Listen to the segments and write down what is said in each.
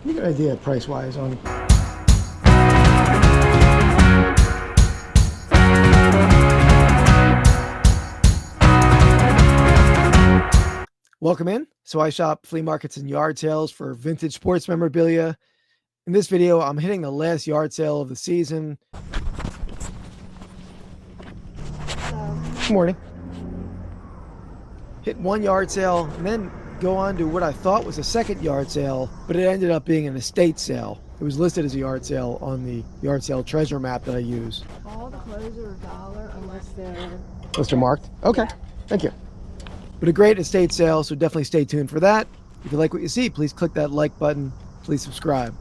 You get an idea price-wise on. Welcome in. So I shop flea markets and yard sales for vintage sports memorabilia. In this video, I'm hitting the last yard sale of the season. Good morning. Hit one yard sale and then go on to what I thought was a second yard sale, but it ended up being an estate sale. It was listed as a yard sale on the yard sale treasure map that I use. All the clothes are $1 unless they're marked? Okay, thank you. But a great estate sale, so definitely stay tuned for that. If you like what you see, please click that like button. Please subscribe.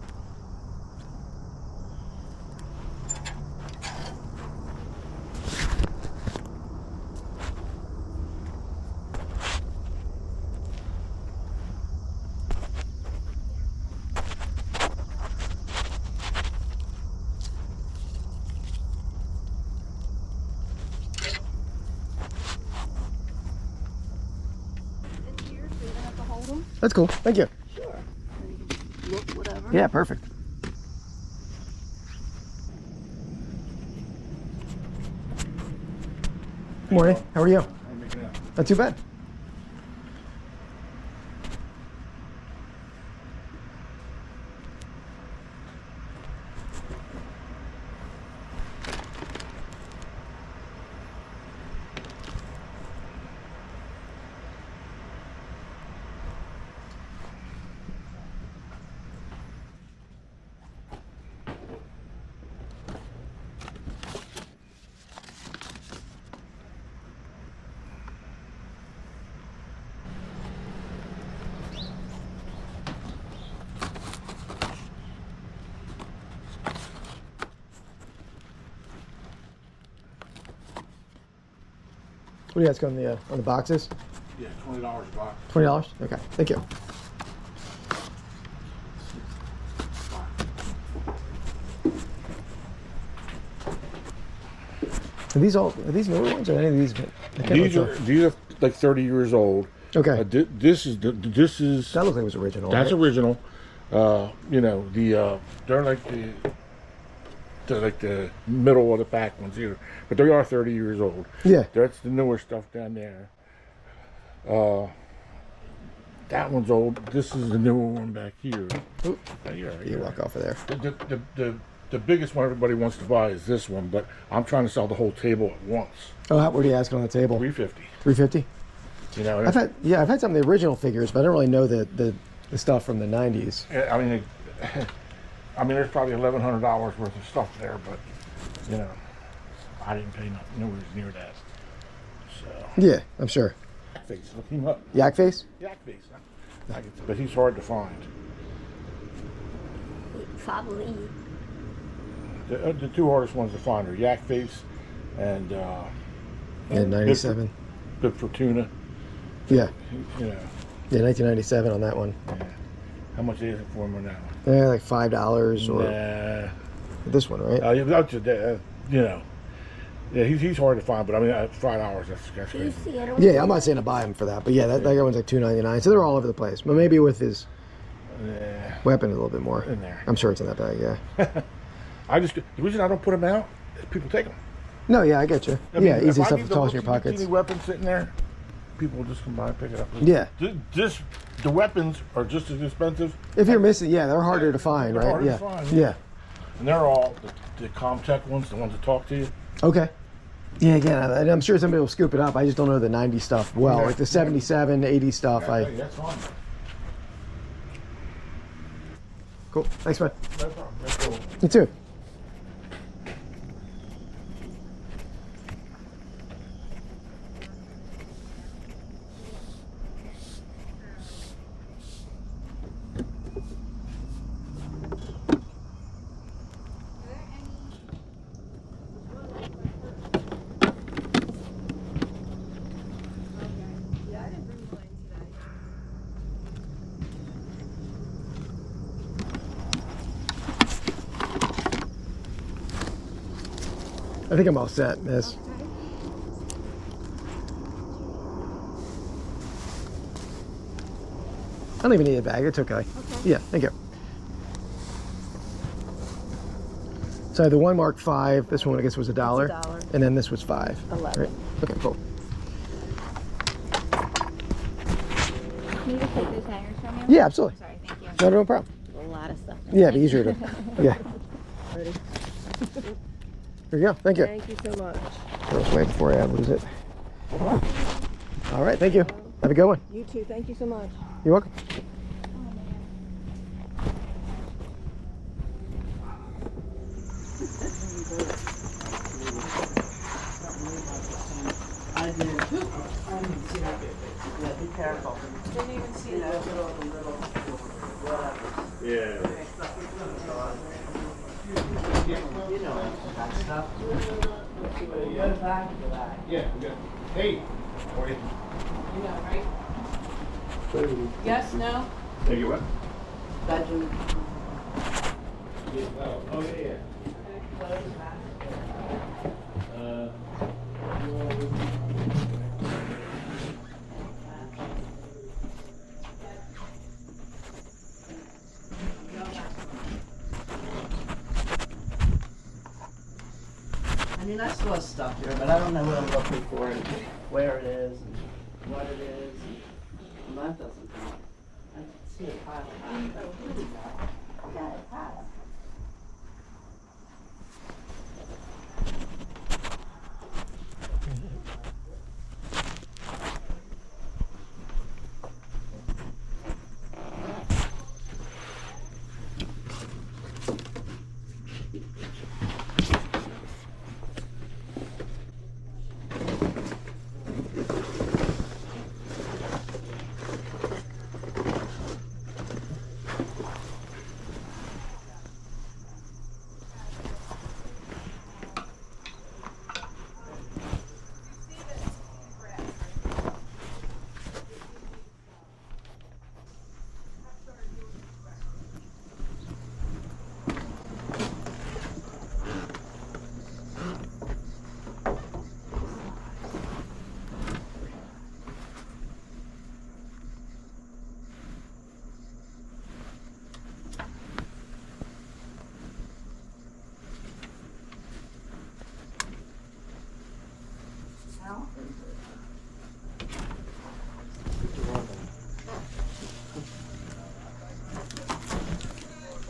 That's cool. Thank you. Sure. Look, whatever. Yeah, perfect. Good morning. How are you? Not too bad. What do you guys got on the boxes? Yeah, $20 a box. $20? Okay, thank you. Are these newer ones or any of these? These are like 30 years old. Okay. This is That looks like it was original. that's right? original. You know, they're like the middle of the pack ones here, but they are 30 years old. Yeah. That's the newer stuff down there. That one's old. This is the newer one back here. Oop. Yeah, You walk off of there. The biggest one everybody wants to buy is this one, but I'm trying to sell the whole table at once. Oh, what are you asking on the table? 350. 350. You know, I've had some of the original figures, but I don't really know the stuff from the 90s. I mean, there's probably $1,100 worth of stuff there, but you know, I didn't pay nowhere near that. So Yeah, I'm sure. Yak face, look him up. Yak face? Yak face, huh? But he's hard to find. Probably. The two hardest ones to find are yak face and Yeah, 97. good for tuna. Yeah. You know, Yeah, 1997 on that one. yeah. How much is it for him on that one? Yeah, like $5 or Nah. this one, right? You know, yeah, he's hard to find, but I mean, $5, that's Do you crazy. see it? Yeah, I'm not saying to buy him for that, but yeah, that guy one's like $2.99, so they're all over the place. But maybe with his Yeah, weapon a little bit more. in there. I'm sure it's in that bag, yeah. The reason I don't put them out is people take them. No, yeah, I get you. I mean, Yeah, if easy I stuff leave to the toss in your little pockets. teeny weapon sitting there, people will just come by and pick it up. Yeah. The weapons are just as expensive. If you're missing, yeah, they're harder to find, They're right? harder to Yeah. find, Yeah. And they're all the Comtech ones, the ones that talk to you. Okay. Yeah, again, I'm sure somebody will scoop it up. I just don't know the 90 stuff well. Okay. Like the 77, 80 stuff. Yeah, that's fine. Cool. Thanks, man. No problem. That's cool. You too. I think I'm all set, miss. I don't even need a bag. It's okay. Yeah, thank you. So the one marked 5. This one I guess was $1. $1. And then this was 5. 11. Right. Okay, cool. Can you just take those hangers from you? Yeah, absolutely. Sorry, thank you. No problem. A lot of stuff. Yeah, it'd be easier to. Yeah. Ready? Here you go. Thank you. Thank you so much. Throw this away before I lose it. All right. Thank you. Have a good one. You too. Thank you so much. You're welcome. I didn't see that. Yeah, be careful. Didn't even see that. Yeah. You know that stuff. Go back to that. Yeah, good. Hey, how are you? You know, right? Yes, no? Thank you, what? Bedroom. Oh, yeah. I mean, I saw stuff here, but I don't know what I'm looking for and where it is and what it is. And that doesn't come up. I can see a pile of Yeah, it's pile.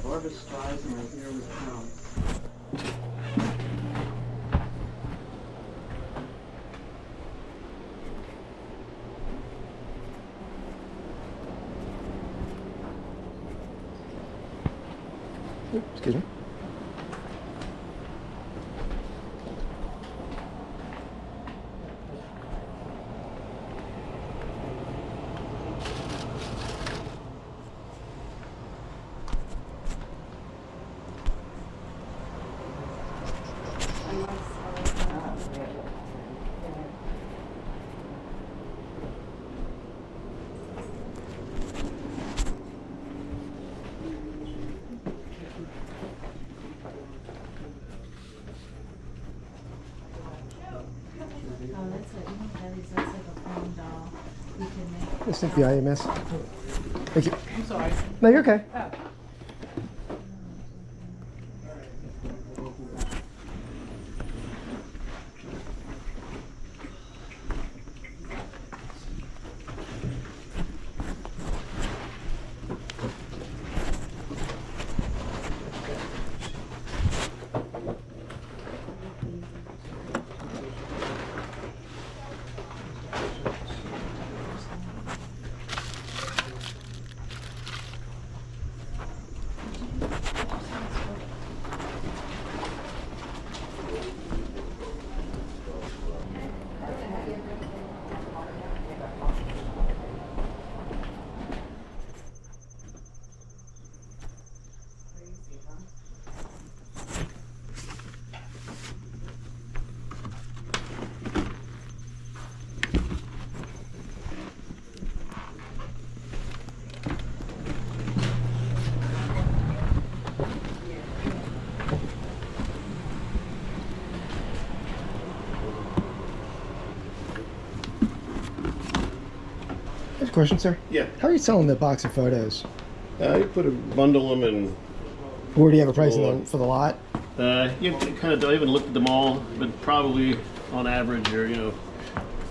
Barbara Streisand right here with town. Excuse me. Oh, that's it. You know that is, that's like a foam doll. You can make. Let's take the IMS. Thank you. I'm sorry. No, you're okay. Oh. There's a question, sir. Yeah, How are you selling the box of photos? you put a bundle them in. Where do you have a price in the, for the lot? You kind of don't even look at them all, but probably on average, you're a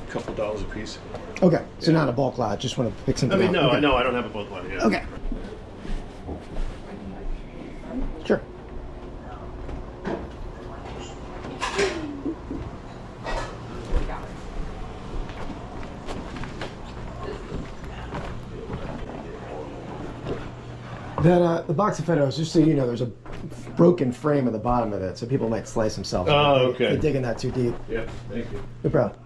couple dollars a piece. Okay, so not a bulk lot. Just want to pick I something mean, out. no, Okay. no, I don't have a bulk lot. Yeah. Okay. Sure. That the box of photos, just so you know, there's a broken frame at the bottom of it, so people might slice themselves. Oh, if they okay. dig in that too deep. Yep. Thank you. No problem.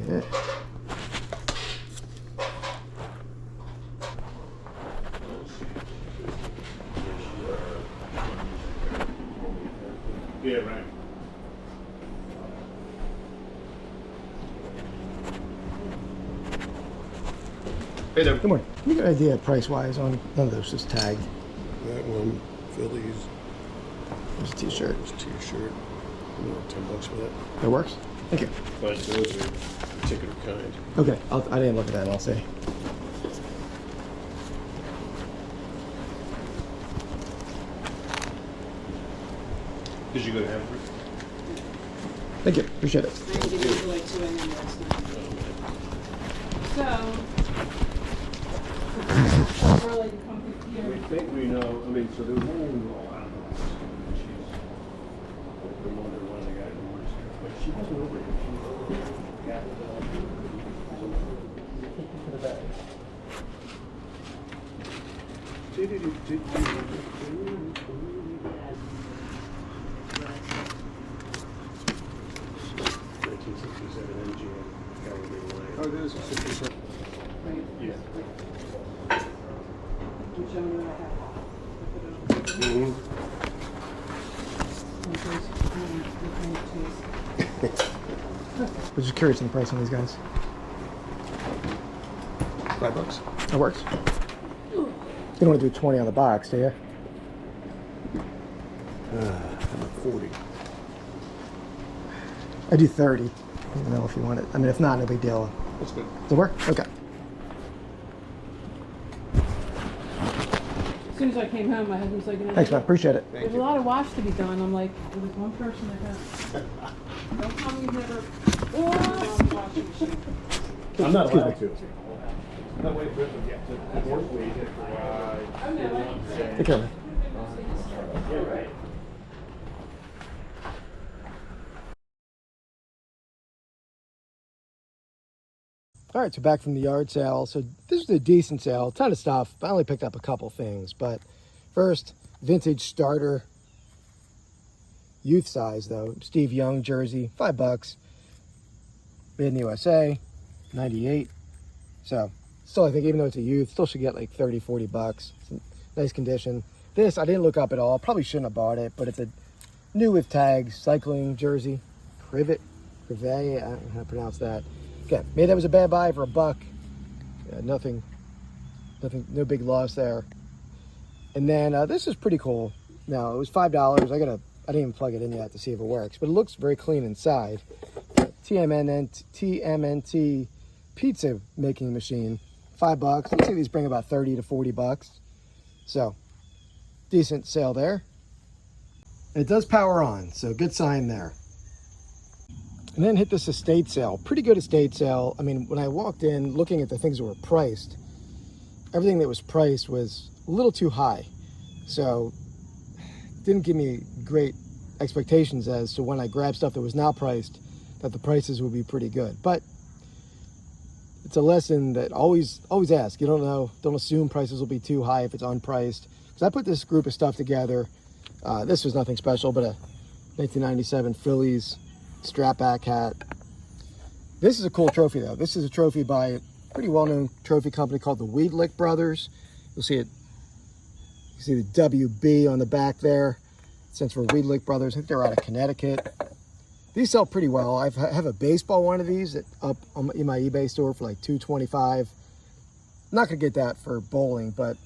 Yeah. Yeah, right. Hey there. Good morning. You got an idea price-wise on none of those just tagged? That one, Phillies, There's a t-shirt. this t-shirt, $10 for that. That works? Thank you. But those are particular kind. Okay, I didn't look at that. I'll see. Did you go to Hanford? Thank you. Appreciate it. I'm gonna give you away too, and then that's not. So, really to come We here. think we know. I mean, so there was one woman who, I don't know. She's the mother of one of the guys who works here, but she wasn't over here. She was over here. Yeah. For the bag. Oh, there's a 67. Yeah. I'm showing you what I have. Mhm. I was just curious on the price on these guys. $5. That works. You don't want to do 20 on the box, do you? How about 40? I do 30. I don't know if you want it. I mean, if not, no big deal. That's good. Does it work? Okay. As soon as I came home, my husband's like, Thanks, man. Appreciate it. there's a lot of wash to be done. I'm like, there was one person that got. Don't tell me you've never. Washing machine. I'm not allowed to. No way for it to get to work week. Take care, man. Yeah, right. All right, so back from the yard sale. So this was a decent sale, ton of stuff. I only picked up a couple things, but first, vintage starter, youth size though, Steve Young jersey, $5, made in the USA, 98. So still, I think even though it's a youth, still should get like 30, 40 bucks. It's in nice condition. This I didn't look up at all. Probably shouldn't have bought it, but it's a new with tags, cycling jersey, Privet, I don't know how to pronounce that. Okay, maybe that was a bad buy for $1. Nothing, no big loss there. And then this is pretty cool. Now it was $5. I didn't even plug it in yet to see if it works, but it looks very clean inside. TMNT pizza making machine, $5. Looks like these bring about 30 to 40 bucks. So decent sale there. It does power on, so good sign there. And then hit this estate sale. Pretty good estate sale. I mean, when I walked in looking at the things that were priced, everything that was priced was a little too high. So didn't give me great expectations as to when I grabbed stuff that was not priced, that the prices would be pretty good. But it's a lesson that always ask. You don't know, don't assume prices will be too high if it's unpriced. Because I put this group of stuff together. This was nothing special, but a 1997 Phillies strap back hat. This is a cool trophy though. This is a trophy by a pretty well-known trophy company called the Weedlick Brothers. You'll see it You see the WB on the back there. Since we're Weedlick Brothers, I think they're out of Connecticut. These sell pretty well. I have a baseball one of these up in my eBay store for like $225. Not gonna get that for bowling, but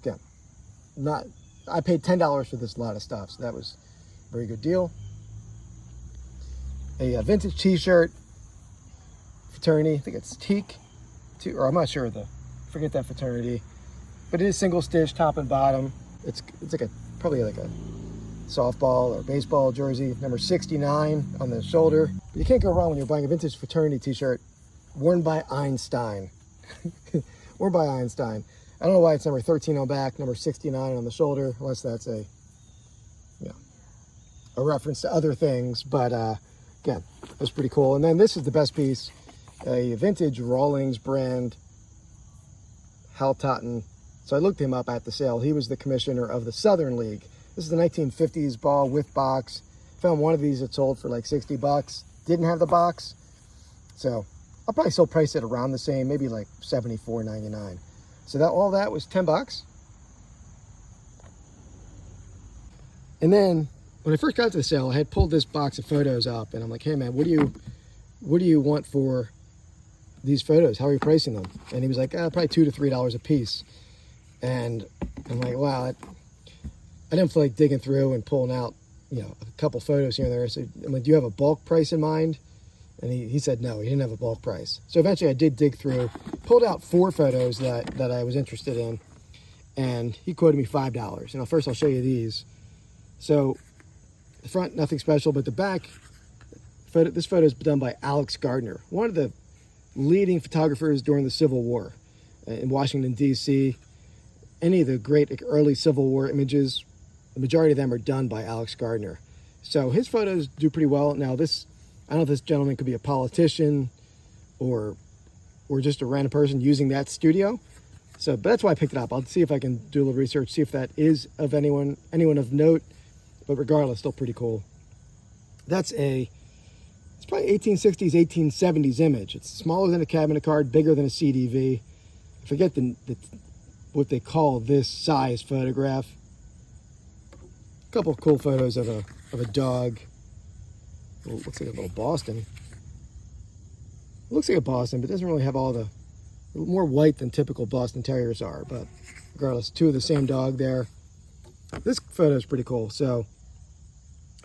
again, I paid $10 for this lot of stuff, so that was a very good deal. A vintage t-shirt, fraternity, I think it's teak, or I'm not sure, forget that fraternity, but it is single stitch top and bottom. It's like probably like a softball or baseball jersey, number 69 on the shoulder. But you can't go wrong when you're buying a vintage fraternity t-shirt worn by Einstein. Worn by Einstein. I don't know why it's number 13 on back, number 69 on the shoulder, unless that's a reference to other things. But again, that's pretty cool. And then this is the best piece, a vintage Rawlings brand Hal Totten. So I looked him up at the sale. He was the commissioner of the Southern League. This is the 1950s ball with box. Found one of these that sold for like $60. Didn't have the box. So I'll probably still price it around the same, maybe like $74.99. So all that was $10. And then when I first got to the sale, I had pulled this box of photos up and I'm like, hey man, what do you want for these photos? How are you pricing them? And he was like, probably $2 to $3 a piece. And I'm like, wow, I didn't feel like digging through and pulling out, a couple photos here and there. So I'm like, do you have a bulk price in mind? And he said no, he didn't have a bulk price. So eventually I did dig through, pulled out 4 photos that I was interested in, and he quoted me $5. And first I'll show you these. So the front, nothing special, but the back, this photo is done by Alex Gardner, one of the leading photographers during the Civil War in Washington, D.C. Any of the great early Civil War images, the majority of them are done by Alex Gardner. So his photos do pretty well. Now I don't know if this gentleman could be a politician or just a random person using that studio. So, but that's why I picked it up. I'll see if I can do a little research, see if that is of anyone of note. But regardless, still pretty cool. It's probably 1860s, 1870s image. It's smaller than a cabinet card, bigger than a CDV. I forget what they call this size photograph. A couple of cool photos of a dog. Looks like a little Boston. It looks like a Boston, but it doesn't really have all the more white than typical Boston Terriers are. But regardless, 2 of the same dog there. This photo is pretty cool. So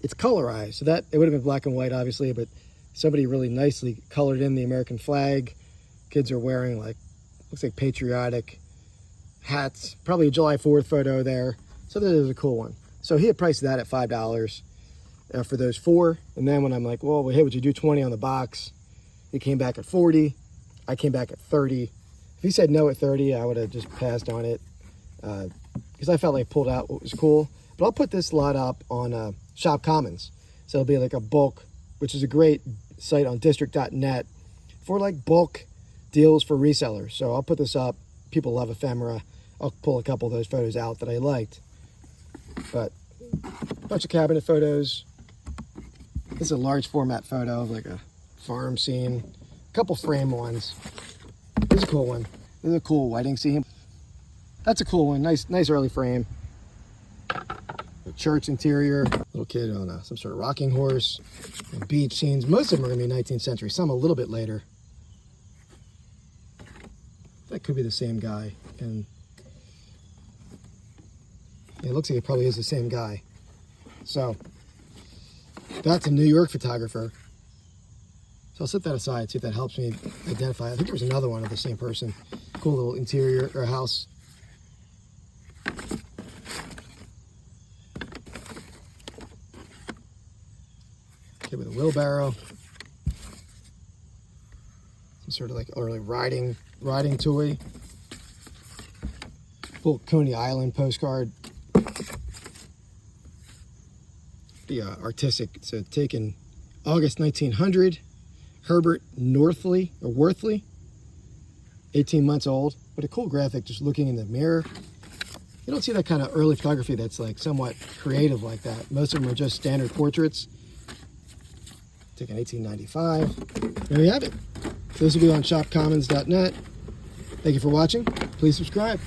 it's colorized. So that it would have been black and white, obviously, but somebody really nicely colored in the American flag. Kids are wearing looks like patriotic hats. Probably a July 4th photo there. So that is a cool one. So he had priced that at $5. For those 4, and then when I'm like, well, hey, would you do 20 on the box? He came back at 40. I came back at 30. If he said no at 30, I would have just passed on it because I felt like I pulled out what was cool. But I'll put this lot up on Shop Commons, so it'll be like a bulk, which is a great site on district.net for like bulk deals for resellers. So I'll put this up. People love ephemera. I'll pull a couple of those photos out that I liked. But a bunch of cabinet photos. This is a large format photo of like a farm scene. A couple frame ones. This is a cool one. This is a cool wedding scene. That's a cool one. Nice early frame. A church interior. Little kid on some sort of rocking horse. And beach scenes. Most of them are going to be 19th century. Some a little bit later. That could be the same guy. And it looks like it probably is the same guy. So that's a New York photographer. So I'll set that aside, see if that helps me identify. I think there was another one of the same person. Cool little interior or house. Okay, with a wheelbarrow. Some sort of like early riding toy. Full Coney Island postcard. The artistic, so taken August 1900, Herbert Worthley, 18 months old, but a cool graphic just looking in the mirror. You don't see that kind of early photography that's like somewhat creative like that. Most of them are just standard portraits. Taken 1895. There you have it. So this will be on shopcommons.net. Thank you for watching. Please subscribe.